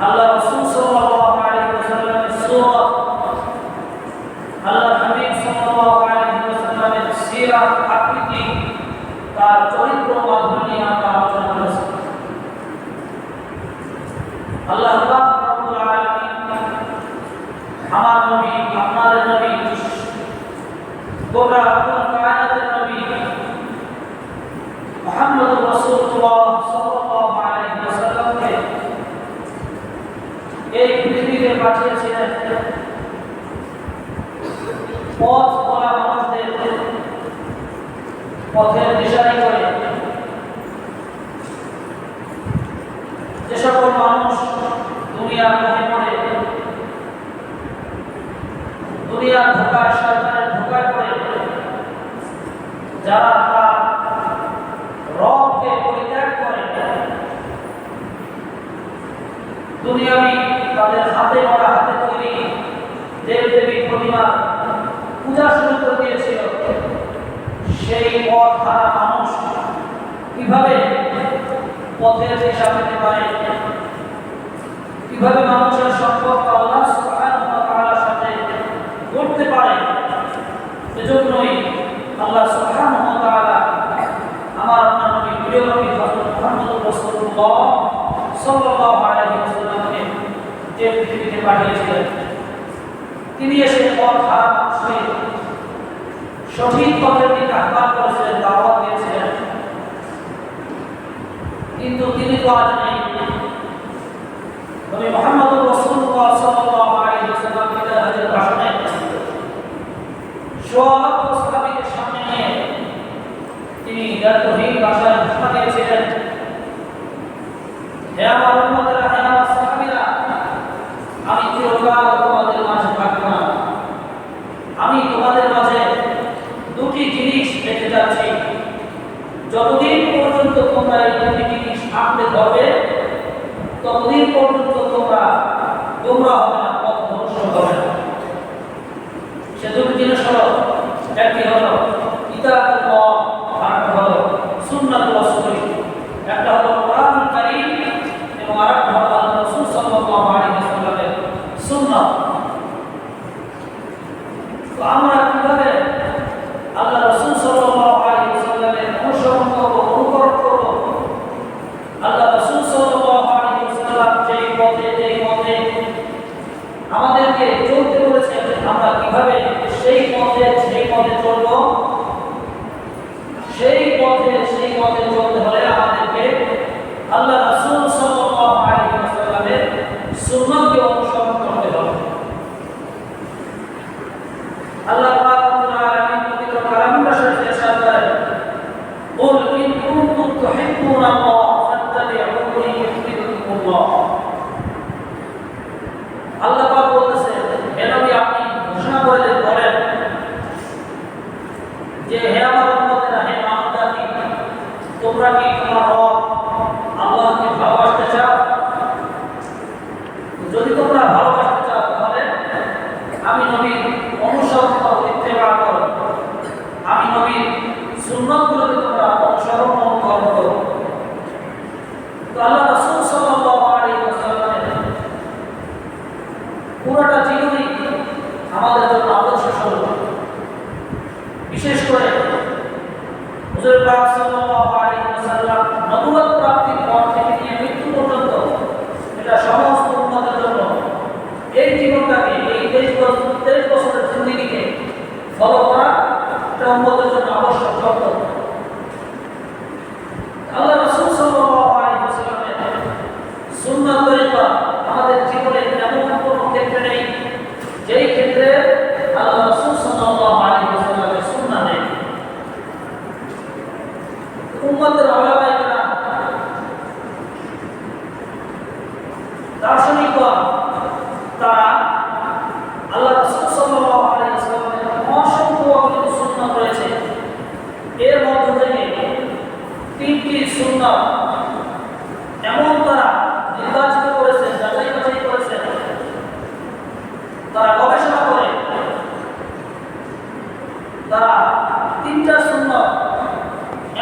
আল্লাহ রাসূল সাল্লাল্লাহু আলাইহি ওয়াসাল্লামের সুন্নাত, আল্লাহ হাবিব সাল্লাল্লাহু আলাইহি ওয়াসাল্লামের সিরাত, আকৃতি, তার চরিত্র মাধ্যমে নিয়ে আমরা আলোচনা করেছি। আল্লাহ পাক রব্বুল আলামিন আমার নবী, আপনাদের নবী, গোটা কায়নাতের নবী মুহাম্মদুর রাসূলুল্লাহ সাল্লাল্লাহু আলাইহি ওয়াসাল্লামকে এই পৃথিবীতে পাঠিয়েছিলেন পথ ভোলা মানুষদের পথের দিশারি করে। যে সকল মানুষ দুনিয়ার মোহে পড়ে, দুনিয়ার ধোঁকায়, শয়তানের ধোঁকায় পড়ে, যারা তার রবকে পরিত্যাগ করে, দুনিয়াবি তাদের হাতে গড়া, হাতে তৈরি দেব দেবী প্রতিমা পূজা শুরু করে দিয়েছিল, সেই পথ হারা মানুষ কিভাবে পথের দিশা পেতে পারে, কিভাবে মানুষের সম্পর্ক আল্লাহ সুবহানাহু ওয়া তাআলার সাথে করতে পারে। এজন্যই আল্লাহ সুবহানাহু ওয়া তাআলা আমার আপনার নবী, প্রিয় নবী হযরত মুহাম্মদুর রাসূলুল্লাহ সাল্লাল্লাহু আলাইহি ওয়াসাল্লামকে যে পৃথিবীতে পাঠিয়েছিলেন, তিনি এসে পথ হারা মানুষকে সঠিক পথের দিকে আহ্বান করেছিলেন, দাওয়াত দিয়েছিলেন। কিন্তু তিনি তো আজ নেই। নবী মুহাম্মদুর রাসূলুল্লাহ সাল্লাল্লাহু আলাইহি ওয়াসাল্লাম বিদায় হজের ভাষণে সোয়ালাত সাহাবীদের সামনে নিয়ে তিনি দায়িত্বহীন ভাষায় ঘোষণা দিয়েছিলেন, হে আমার উম্মতেরা, হে আমার সাহাবীরা, আমি চিরকাল তোমাদের মাঝে থাকব না। আমি তোমাদের মাঝে দুটি জিনিস রেখে যাচ্ছি। যতদিন পর্যন্ত তোমরা এই দুটি জিনিস আঁকড়ে ধরবে, ততদিন পর্যন্ত তোমরা গোমরা হবে না, পথভ্রষ্ট হবে না। সে দুটি জিনিস হলো, একটি হলো কিতাবুল্লাহ, আরেকটা হলো সুন্নাতুর রাসূল। একটা হলো কোরআনুল কারীম এবং আরেকটা হলো আল্লাহ রাসূল সাল্লাল্লাহু আলাইহি ওয়াসাল্লামের সুন্নাত। তো আমরা কিভাবে আল্লাহ রাসূল সাল্লাল্লাহু আলাইহি ওয়াসাল্লামের অনুসরণ করব, অনুকরণ করব? আল্লাহ রাসূল সাল্লাল্লাহু আলাইহি ওয়াসাল্লাম যেই পথে আমাদেরকে চলতে বলেছেন, আমরা কিভাবে সেই পথে চলব? সেই পথে চলতে হলে আমাদেরকে আল্লাহ রাসূল সাল্লাল্লাহু আলাইহি ওয়াসাল্লামের সুন্নাতকে অনুসরণ করতে হবে। আল্লাহ পাক রব্বুল আলামিন পবিত্র কালামুল শরীফে ইরশাদ করেন, কুল ইন কুনতুম তুহিব্বুনাল্লাহ ফাত্তাবিউনি ইউহিব্বুকুমুল্লাহ। আল্লাহ পাক বলতেছেন, হে নবী, আপনি ঘোষণা করে বলেন যে, হে আমার উম্মতেরা, হে মানব জাতি, তোমরা কি তোমার রব আল্লাহকে ভালোবাসতে চাও? যদি তোমরা ভালোবাসতে চাও, তাহলে আমি নবীর অনুসরণ করো, ইত্তেবা করো। আমি নবীর সুন্নাতগুলোকে তোমরা অনুকরণ করো। তো আল্লাহ রাসূল সাল্লাল্লাহু আলাইহি ওয়াসাল্লামের পুরোটা জীবনই আমাদের জন্য আদর্শ স্বরূপ। বিশেষ করে হুজুর পাক সাল্লাল্লাহু আলাইহি ওয়াসাল্লাম নবুয়ত প্রাপ্তির পর থেকে নিয়ে মৃত্যু পর্যন্ত, এটা সমস্ত উম্মতের জন্য এই জীবনটাকে, এই 23 বছরের জিন্দেগিকে ফলো করা এটা উম্মতের জন্য আবশ্যক শর্ত। আল্লাহ রাসূল সাল্লাল্লাহু আলাইহি ওয়াসাল্লামের সুন্নাত তরিকা আমাদের জীবনে এমন কোনো ক্ষেত্রে নেই যেই ক্ষেত্রে আল্লাহ রাসূল সাল্লাল্লাহু আলাইহি ওয়াসাল্লামের সুন্নাত নেই। উম্মতের উলামায়ে কেরাম, দার্শনিকগণ, তারা আল্লাহ রাসূল সাল্লাল্লাহু আলাইহি ওয়াসাল্লামের অসংখ্য অগণিত সুন্নাত রয়েছে। এর মধ্য থেকে 3টি সুন্নাত এমন তারা নির্বাচিত করেছেন, যাচাই বাছাই করেছেন, তারা গবেষণা করে তারা 3টা সুন্নাত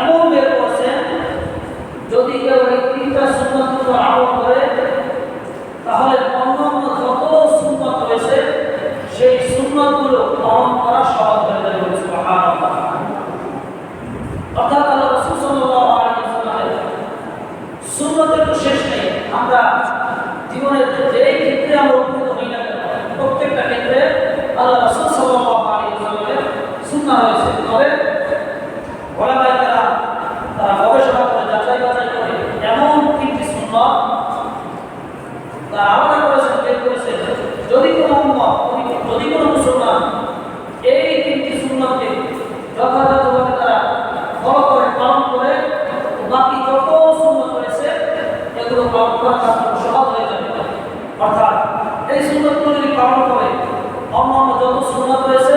এমন বের করেছেন, যদি কেউ এই 3টা সুন্নাতের উপর আমল করে, তারা আলাদা করেছেন, বের করেছেন। যদি কোনো উম্মত, যদি কোনো মুসলমান এই তিনটি সুন্নতকে যথাযথভাবে তারা ফলো করে, পালন করে, বাকি যত সুন্নত রয়েছে এগুলো পালন করা তার জন্য সহজ হয়ে যাবে। অর্থাৎ এই সুন্নতগুলো যদি পালন করে, অন্যান্য যত সুন্নত রয়েছে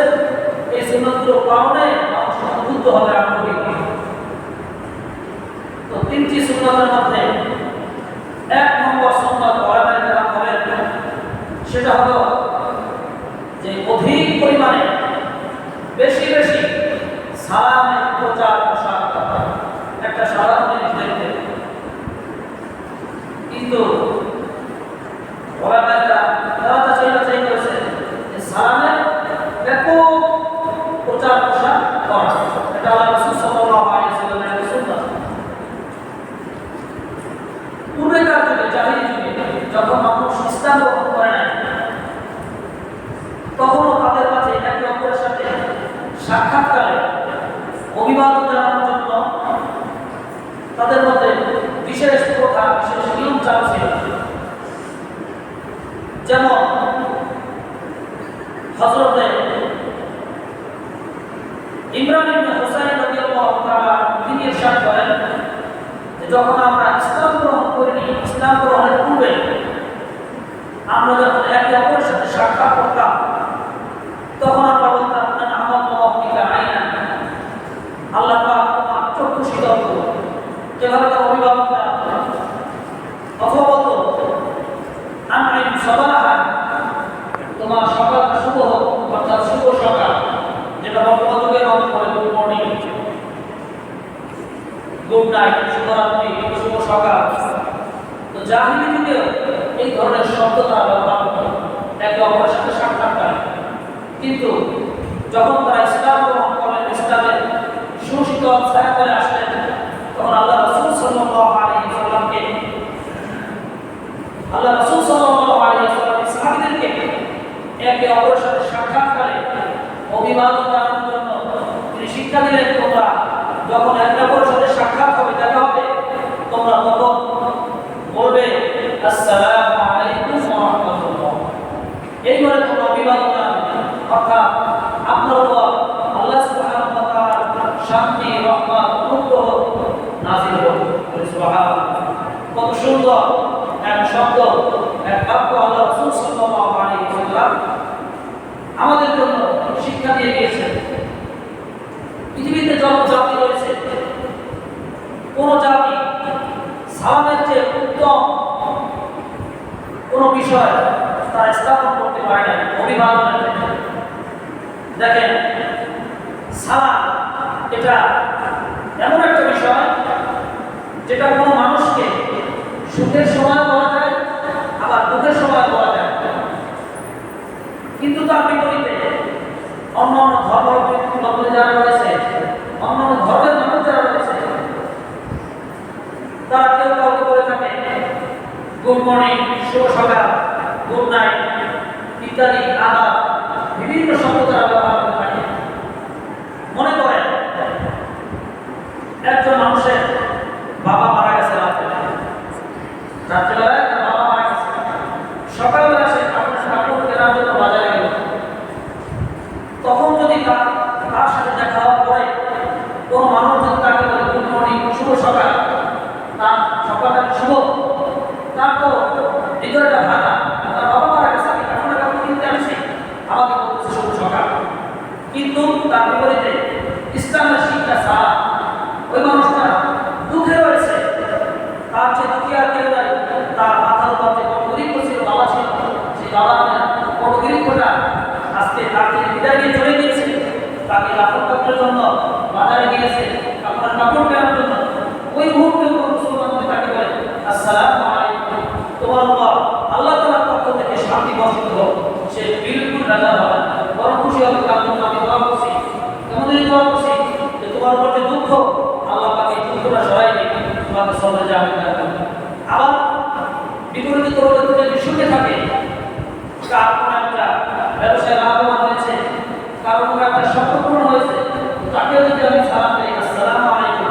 এই সুন্নতগুলো পালনে মানুষ উদ্বুদ্ধ হবে, আগ্রহী। তো তিনটি সুন্নতের মধ্যে এক নম্বর সুন্নত ওলামায়ে কেরাম বলেন, সেটা হলো যে অধিক পরিমাণে বেশি বেশি সালামের প্রচার প্রসার করা। একটা সাধারণ জিনিস দেখতে, কিন্তু ওলামায়ে কেরাম তারা যাচাই করেছে যে সালামের ব্যাপক প্রচার প্রসার করা, এটা আল্লাহ রাসূল সাল্লাল্লাহু আলাইহি ওয়াসাল্লামের সুন্নাত। পূর্বেকার যুগে, জাহিলি যুগে, যখন মানুষ ইসলাম গ্রহণ করে নাই, তখনও তাদের মাঝে একে অপরের সাথে সাক্ষাৎকারে অভিবাদন জানানোর জন্য তাদের মধ্যে বিশেষ প্রথা, বিশেষ নিয়ম চালু ছিল। যেমন হযরতে ইমরান ইবনে হুসাইন রাদিয়াল্লাহু তাআলা তিনি ইরশাদ করেন যে যখন আমরা ইসলাম গ্রহণ করিনি, ইসলাম গ্রহণের পূর্বে আমরা যখন একে অপরের সাথে সাক্ষাৎ করতাম, তখন আমরা বলতাম আল্লাহ পাক তোমার চক্ষু শীতল করুন, যেভাবে তার অভিভাবক অথবা বলতো তোমার সকালটা শুভ হোক, অর্থাৎ শুভ সকাল, যেটা বর্তমান যুগে নাম করে গুড মর্নিং, গুড নাইট, শুভরাত্রি, শুভ সকাল। তো জাহিলি যুগে এই ধরনের শব্দ তারা ব্যবহার করত একে অপরের সাথে সাক্ষাৎকার। কিন্তু যখন তারা ইসলাম গ্রহণ করলেন, ইসলামের সুশীতল ছায়া করে আসলেন, তখন আল্লাহ রাসূল সাল্লাল্লাহু আলাইহি ওয়াসাল্লামকে, আল্লাহ রাসূল সাল্লাল্লাহু আলাইহি ওয়াসাল্লাম সাহাবীদেরকে একে অপরের সাথে সাক্ষাৎকারে অভিবাদন জানানোর জন্য তিনি শিক্ষা দিলেন, তোমরা যখন একে অপরের সাথে সাক্ষাৎ হবে, দেখা হবে, তোমরা তখন বলবে আসসালামু আলাইকুম ওয়া রাহমাতুল্লাহ। এইভাবে তোমরা অভিবাদন জানাবে, অর্থাৎ আপনার উপর আল্লাহ সুবহানাহু ওয়া তাআলার শান্তি, রহমত, অনুগ্রহ নাযিল হোক। সুবহানাল্লাহ, কত সুন্দর এক শব্দ, এক বাক্য আল্লাহ রাসূল সাল্লাল্লাহু আলাইহি ওয়াসাল্লাম আমাদের জন্য শিক্ষা দিয়ে গিয়েছেন। পৃথিবীতে যত জাতি রয়েছে, কোন জাতি সালামের চেয়ে উত্তম কোন বিষয় তারা স্থাপন করতে পারে না। অভিবাদনের দেখেন, সালাম এটা এমন একটা বিষয় যেটা কোনো মানুষকে সুখের সময় বলা যায়, আবার দুঃখের সময় বলা যায়। কিন্তু তার বিপরীতে অন্যান্য ধর্মাবলম্বী যারা রয়েছে, অন্যান্য ধর্মের মানুষ যারা রয়েছে, তারা কেউ কাউকে বলে থাকে গুড মর্নিং, শুভ সকাল, গুড নাইট ইত্যাদি আদাব, বিভিন্ন শব্দ তারা ব্যবহার করে থাকে। মনে করেন একজন মানুষের বাবা মারা গেছে, রাত্রেবেলায় তার বাবা মারা গেছে, সকালবেলা সে কাপড় কেনার জন্য বাজারে গেল। তখন যদি তার সাথে দেখা হওয়ার পরে কোনো মানুষ যদি তাকে বলে গুড মর্নিং, শুভ সকাল, তার সকালটা শুভ, তার তো হৃদয়টা ভাঙা, তার বাবা মারা গেছে, আমি কাপড় কিনতে আসছি, আমাকে বলতেছে শুভ সকাল। কিন্তু তার বিপরীতে ইসলামের শিক্ষা ছাড়া ওই মানুষটা দুঃখে রয়েছে, তার যে দুঃখী আর কেউ নাই, তার মাথার উপর যে গরিব ছিল, বাবা ছিল, সেই বাবা কত গরিবটা আজকে তাকে বিদায় দিয়ে চলে গিয়েছে, তাকে কাপড় কাপড়ের জন্য বাজারে গিয়েছে, আপনার কাপড় কেনার জন্য। ওই মুহূর্তে মুসলমান তাকে বলে আসসালামু আলাইকুম, তোমার উপর আল্লাহ তাআলার পক্ষ থেকে শান্তি বর্ষিত হোক। সে বিলকুল রাজা হবে, বড় খুশি হবে, কারণ আমি দোয়া করছি, কেমনই দোয়া করছি যে তোমার উপর যে দুঃখ, আল্লাহ পাকে দুঃখটা সরাই দিন, তোমাকে সরে যাবে না। আবার বিপরীতে তোমার যদি সুখে থাকে, কার কোনো একটা ব্যবসায় লাভবান হয়েছে, কারো কোনো একটা স্বপ্ন পূরণ হয়েছে, তাকেও যদি আমি সালাম দিই আসসালামু আলাইকুম,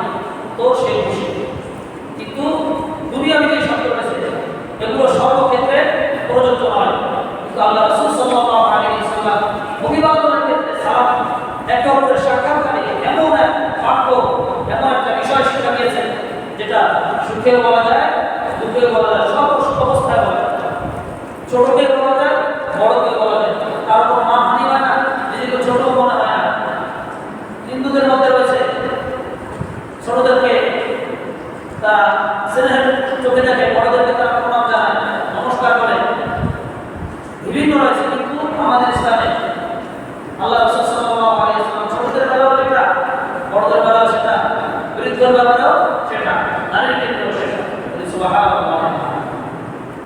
তো সে খুশি। কিন্তু দুনিয়াবি যে শব্দ রয়েছে, এগুলো সর্বক্ষেত্রে ছোটদের